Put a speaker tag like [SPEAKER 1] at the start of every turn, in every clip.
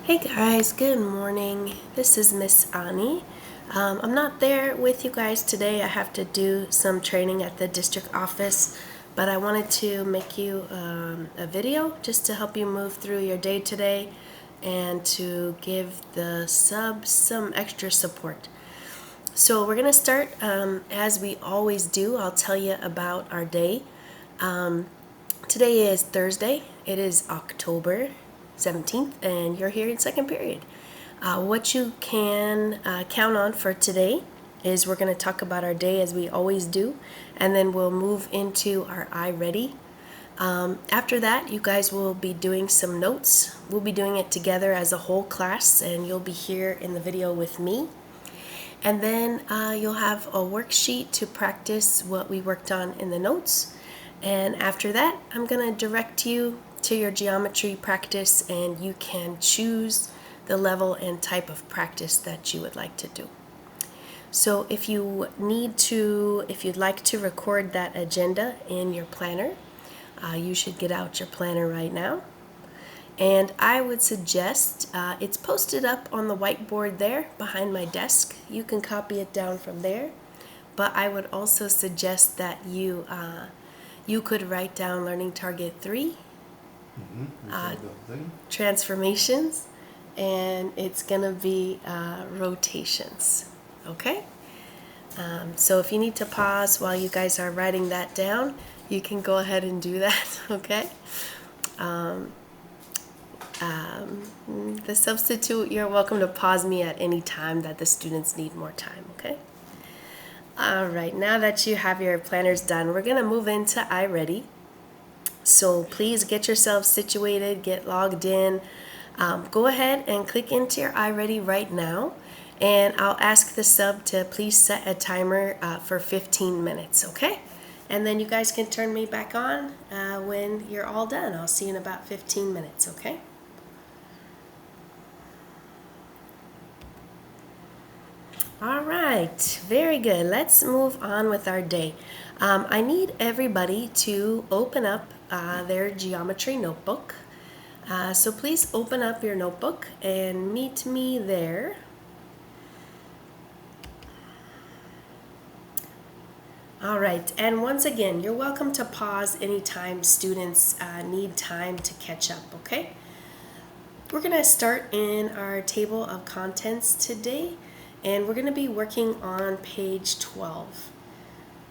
[SPEAKER 1] Hey guys, good morning. This is Miss Ani. I'm not there with you guys today. I have to do some training at the district office, but I wanted to make you a video just to help you move through your day today and to give the subs some extra support. So we're going to start as we always do. I'll tell you about our day. Today is Thursday. It is October 17th, and you're here in second period. What you can count on for today is we're going to talk about our day as we always do, and then we'll move into our iReady. After that, you guys will be doing some notes. We'll be doing it together as a whole class, and you'll be here in the video with me. And then you'll have a worksheet to practice what we worked on in the notes. And after that, I'm going to direct you to your geometry practice, and you can choose the level and type of practice that you would like to do. So if you'd like to record that agenda in your planner, you should get out your planner right now. And I would suggest, it's posted up on the whiteboard there behind my desk. You can copy it down from there. But I would also suggest that you could write down Learning Target 3, transformations, and it's going to be rotations. Okay? So if you need to pause while you guys are writing that down, you can go ahead and do that. Okay? The substitute, you're welcome to pause me at any time that the students need more time. Okay? All right, now that you have your planners done, we're going to move into iReady. So please get yourself situated, get logged in. Go ahead and click into your iReady right now. And I'll ask the sub to please set a timer for 15 minutes, okay? And then you guys can turn me back on when you're all done. I'll see you in about 15 minutes, okay? All right, very good. Let's move on with our day. I need everybody to open up their geometry notebook. So please open up your notebook and meet me there. All right, and once again, you're welcome to pause anytime students need time to catch up, okay? We're gonna start in our table of contents today, and we're gonna be working on page 12.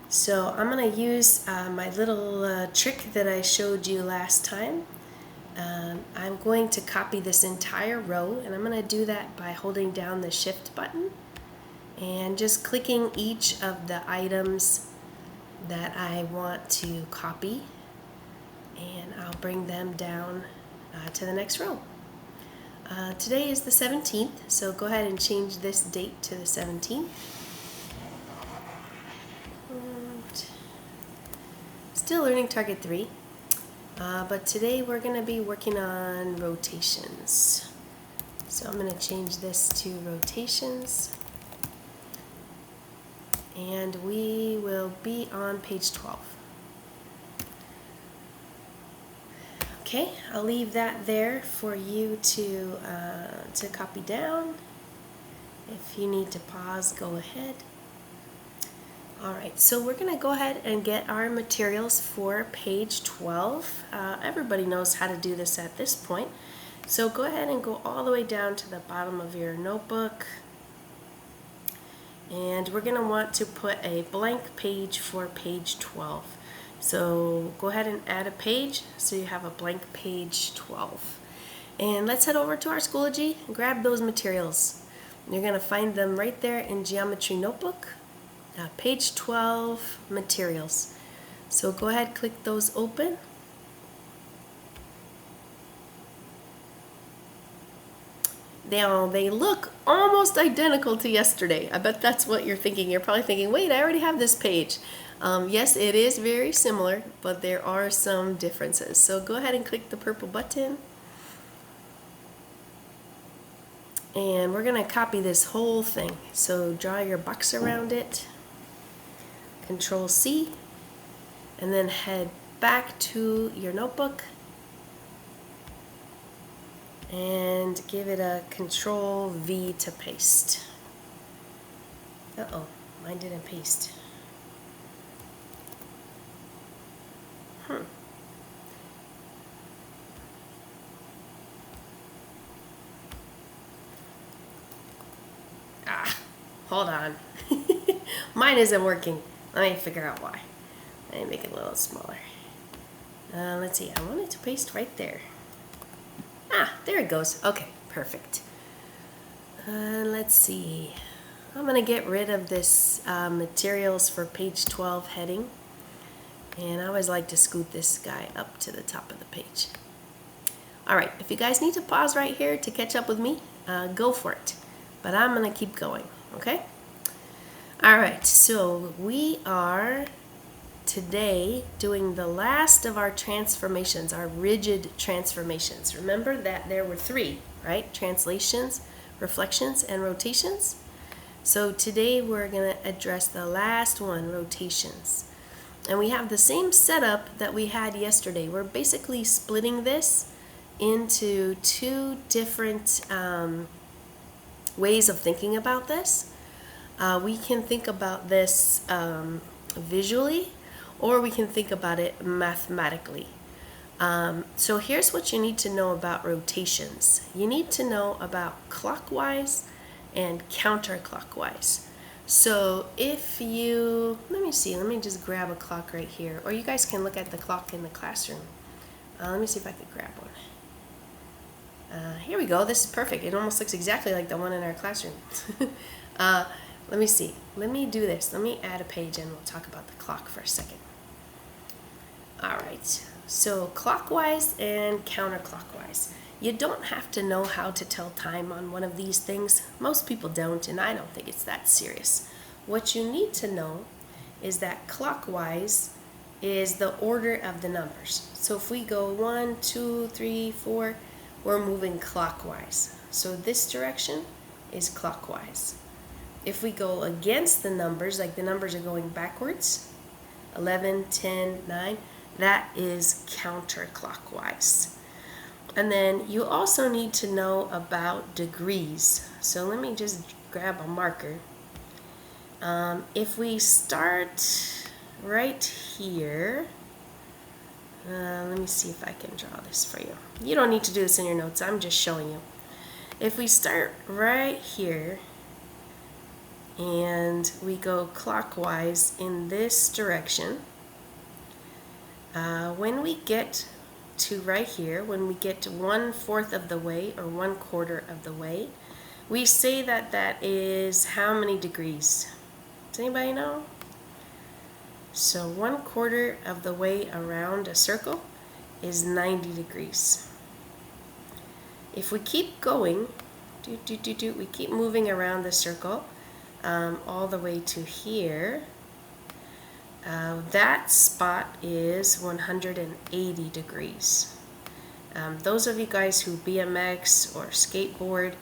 [SPEAKER 1] So I'm gonna use my little trick that I showed you last time. I'm going to copy this entire row, and I'm gonna do that by holding down the shift button and just clicking each of the items that I want to copy, and I'll bring them down to the next row. Today is the 17th, so go ahead and change this date to the 17th. And still learning target 3, but today we're going to be working on rotations. So I'm going to change this to rotations. And we will be on page 12. Okay, I'll leave that there for you to copy down. If you need to pause, go ahead. All right, so we're going to go ahead and get our materials for page 12. Everybody knows how to do this at this point. So go ahead and go all the way down to the bottom of your notebook. And we're going to want to put a blank page for page 12. So go ahead and add a page so you have a blank page 12. And let's head over to our Schoology and grab those materials. You're going to find them right there in Geometry Notebook, page 12 materials. So go ahead, click those open. Now, they look almost identical to yesterday. I bet that's what you're thinking. You're probably thinking, wait, I already have this page. Yes, it is very similar, but there are some differences. So go ahead and click the purple button. And we're going to copy this whole thing. So draw your box around it. Control C. And then head back to your notebook. and give it a Control V to paste. Uh-oh, mine didn't paste. Hold on. Mine isn't working. Let me figure out why. Let me make it a little smaller. Let's see, I want it to paste right there. Ah, there it goes. Okay, perfect. Let's see. I'm gonna get rid of this materials for page 12 heading. And I always like to scoot this guy up to the top of the page. Alright, if you guys need to pause right here to catch up with me, go for it. But I'm gonna keep going, okay? Alright, so we are today doing the last of our transformations, our rigid transformations. Remember that there were three, right? Translations, reflections, and rotations. So today we're going to address the last one, rotations. And we have the same setup that we had yesterday. We're basically splitting this into two different ways of thinking about this. We can think about this visually, or we can think about it mathematically. So here's what you need to know about rotations. You need to know about clockwise and counterclockwise. So if you, let me just grab a clock right here, or you guys can look at the clock in the classroom. Let me see if I could grab one. Here we go, this is perfect. It almost looks exactly like the one in our classroom. Let me see, let me do this. Let me add a page and we'll talk about the clock for a second. Alright, so clockwise and counterclockwise. You don't have to know how to tell time on one of these things. Most people don't, and I don't think it's that serious. What you need to know is that clockwise is the order of the numbers. So if we go 1, 2, 3, 4, we're moving clockwise. So this direction is clockwise. If we go against the numbers, like the numbers are going backwards, 11, 10, 9, that is counterclockwise. And then you also need to know about degrees. So let me just grab a marker. If we start right here, let me see if I can draw this for you. You don't need to do this in your notes, I'm just showing you. If we start right here and we go clockwise in this direction, when we get to right here, when we get to 1/4 of the way or 1/4 of the way, we say that that is how many degrees? Does anybody know? So 1/4 of the way around a circle is 90 degrees. If we keep going, we keep moving around the circle all the way to here, that spot is 180 degrees. Those of you guys who BMX or skateboard,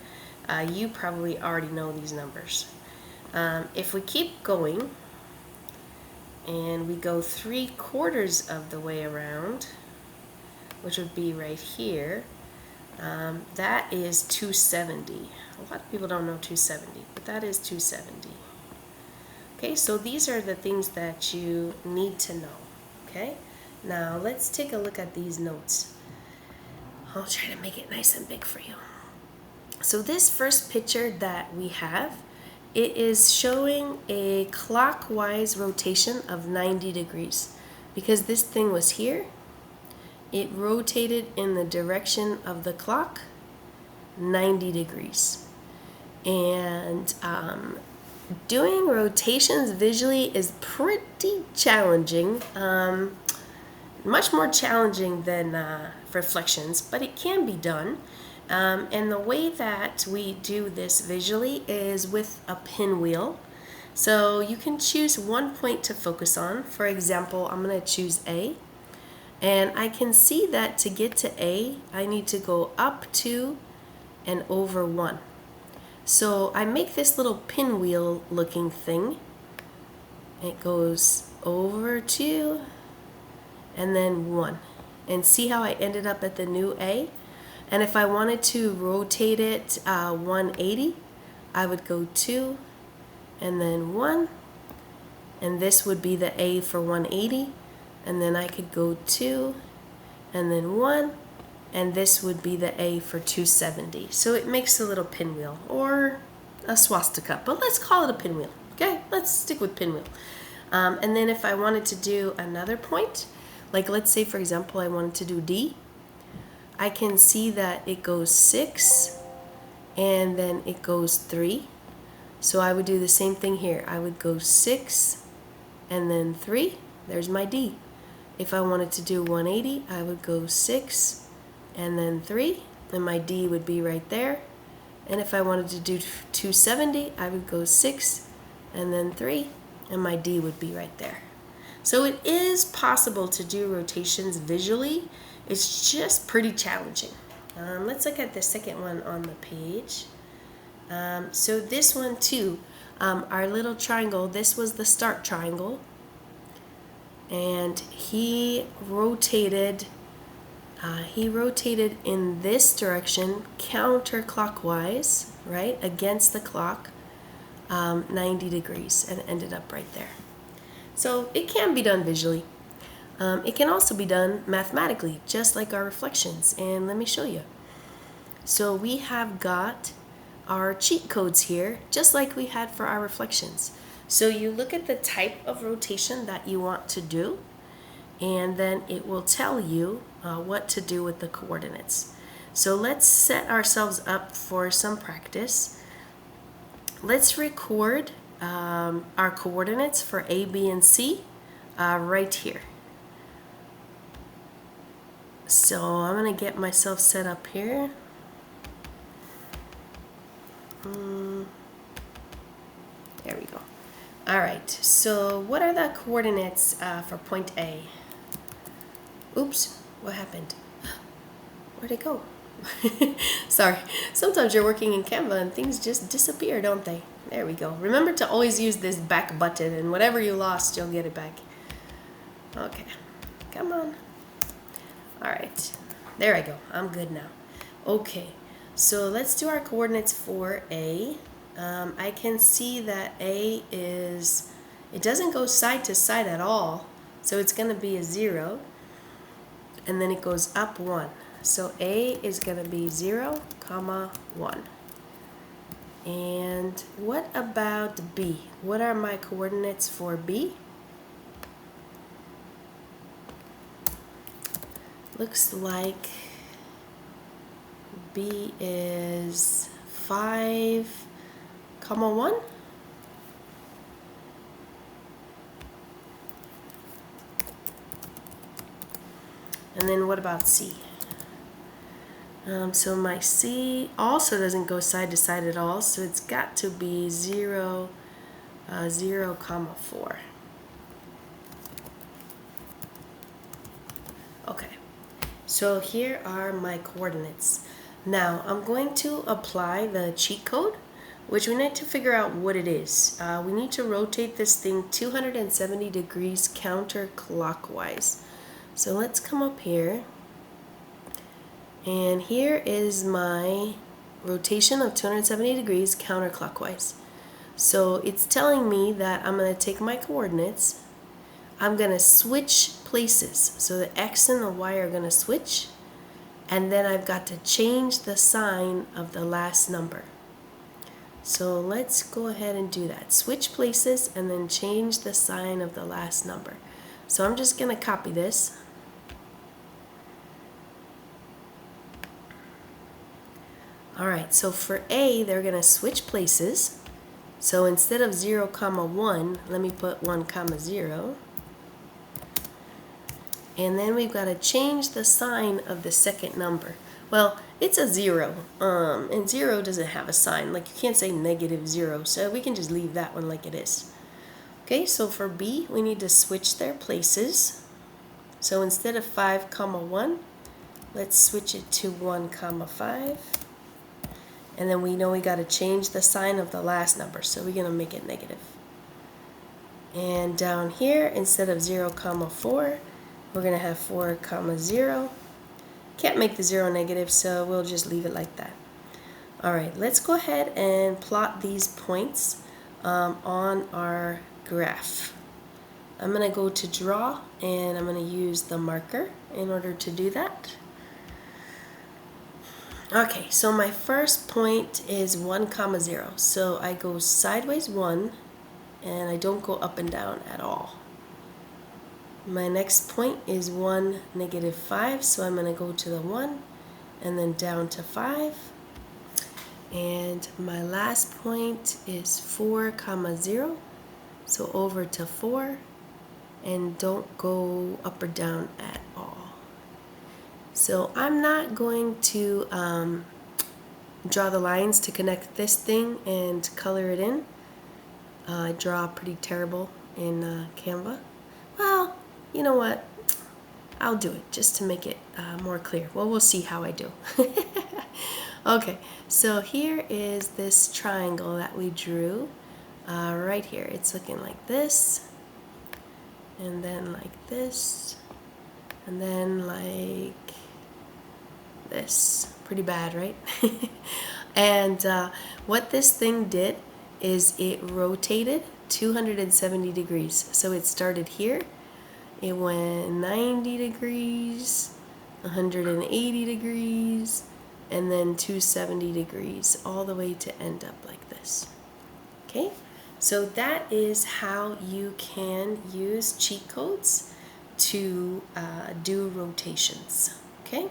[SPEAKER 1] you probably already know these numbers. If we keep going and we go 3/4 of the way around, which would be right here, that is 270. A lot of people don't know 270, but that is 270. Okay, so these are the things that you need to know. Okay, now let's take a look at these notes. I'll try to make it nice and big for you. So this first picture that we have, it is showing a clockwise rotation of 90 degrees. Because this thing was here, it rotated in the direction of the clock 90 degrees. And doing rotations visually is pretty challenging, much more challenging than reflections, but it can be done. And the way that we do this visually is with a pinwheel. So you can choose one point to focus on. For example, I'm going to choose A. And I can see that to get to A, I need to go up 2 and over 1. So I make this little pinwheel looking thing. It goes over 2 and then 1. And see how I ended up at the new A? And if I wanted to rotate it 180, I would go 2 and then 1, and this would be the A for 180, and then I could go 2 and then 1, and this would be the A for 270. So it makes a little pinwheel or a swastika, but let's call it a pinwheel. Okay, let's stick with pinwheel. And then if I wanted to do another point, like let's say for example I wanted to do D, I can see that it goes 6 and then it goes 3. So I would do the same thing here. I would go 6 and then 3. There's my D. If I wanted to do 180, I would go 6 and then 3, and my D would be right there. And if I wanted to do 270, I would go 6 and then 3, and my D would be right there. So it is possible to do rotations visually. It's just pretty challenging. Let's look at the second one on the page. So this one too, our little triangle, this was the start triangle, and he rotated in this direction counterclockwise, right, against the clock, 90 degrees, and ended up right there. So it can be done visually. It can also be done mathematically, just like our reflections, and let me show you. So we have got our cheat codes here, just like we had for our reflections. So you look at the type of rotation that you want to do, and then it will tell you what to do with the coordinates. So let's set ourselves up for some practice. Let's record our coordinates for A, B, and C right here. So I'm going to get myself set up here. There we go. All right, so what are the coordinates for point A? Oops, what happened? Where'd it go? Sorry, sometimes you're working in Canva and things just disappear, don't they? There we go. Remember to always use this back button, and whatever you lost, you'll get it back. Okay, come on. All right, there I go. I'm good now. Okay, so let's do our coordinates for A. I can see that A is, it doesn't go side to side at all, so it's going to be a 0, and then it goes up 1. So A is going to be 0, 1. And what about B? What are my coordinates for B? Looks like B is 5, 1. And then what about C? So my C also doesn't go side to side at all, so it's got to be 0, 0, 4. Okay, so here are my coordinates. Now I'm going to apply the cheat code, which we need to figure out what it is. We need to rotate this thing 270 degrees counterclockwise. So let's come up here, and here is my rotation of 270 degrees counterclockwise. So it's telling me that I'm going to take my coordinates, I'm going to switch places. So the X and the Y are going to switch, and then I've got to change the sign of the last number. So let's go ahead and do that. Switch places and then change the sign of the last number. So I'm just going to copy this. Alright, so for A, they're going to switch places. So instead of 0, 1, let me put 1, 0. And then we've got to change the sign of the second number. Well, it's a 0, and 0 doesn't have a sign. Like, you can't say -0, so we can just leave that one like it is. Okay, so for B, we need to switch their places. So instead of 5, 1, let's switch it to 1, 5. And then we know we got to change the sign of the last number, so we're going to make it negative. And down here, instead of 0, 4, we're going to have 4, 0. Can't make the 0 negative, so we'll just leave it like that. All right, let's go ahead and plot these points on our graph. I'm going to go to draw, and I'm going to use the marker in order to do that. Okay, so my first point is 1, 0. So I go sideways 1, and I don't go up and down at all. My next point is 1, -5, so I'm going to go to the 1 and then down to 5. And my last point is 4, 0, so over to 4, and don't go up or down at all. So I'm not going to draw the lines to connect this thing and color it in. I draw pretty terrible in Canva. Well, you know what? I'll do it just to make it more clear. Well, we'll see how I do. Okay, so here is this triangle that we drew right here. It's looking like this, and then like this, and then like this. Pretty bad, right? And what this thing did is it rotated 270 degrees. So it started here, it went 90 degrees, 180 degrees, and then 270 degrees, all the way to end up like this. Okay, so that is how you can use cheat codes to do rotations. Okay,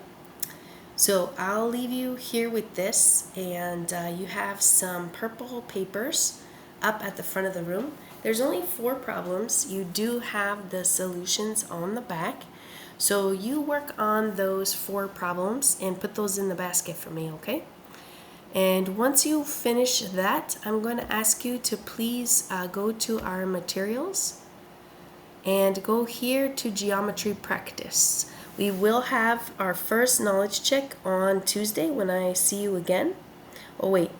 [SPEAKER 1] so I'll leave you here with this, and you have some purple papers up at the front of the room. There's only 4 problems. You do have the solutions on the back. So you work on those 4 problems and put those in the basket for me, okay? And once you finish that, I'm going to ask you to please go to our materials and go here to geometry practice. We will have our first knowledge check on Tuesday when I see you again. Oh wait,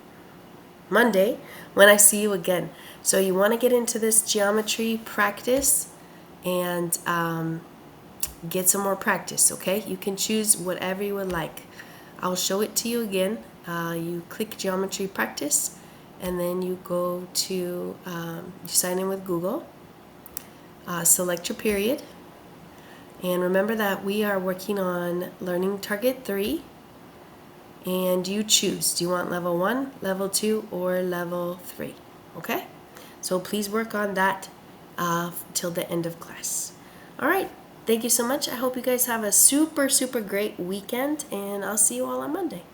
[SPEAKER 1] Monday when I see you again. So you want to get into this geometry practice and get some more practice, okay? You can choose whatever you would like. I'll show it to you again. You click geometry practice, and then you go to, you sign in with Google, select your period, and remember that we are working on learning target 3, and you choose, do you want level 1, level 2, or level 3, okay? So please work on that till the end of class. All right. Thank you so much. I hope you guys have a super, super great weekend, and I'll see you all on Monday.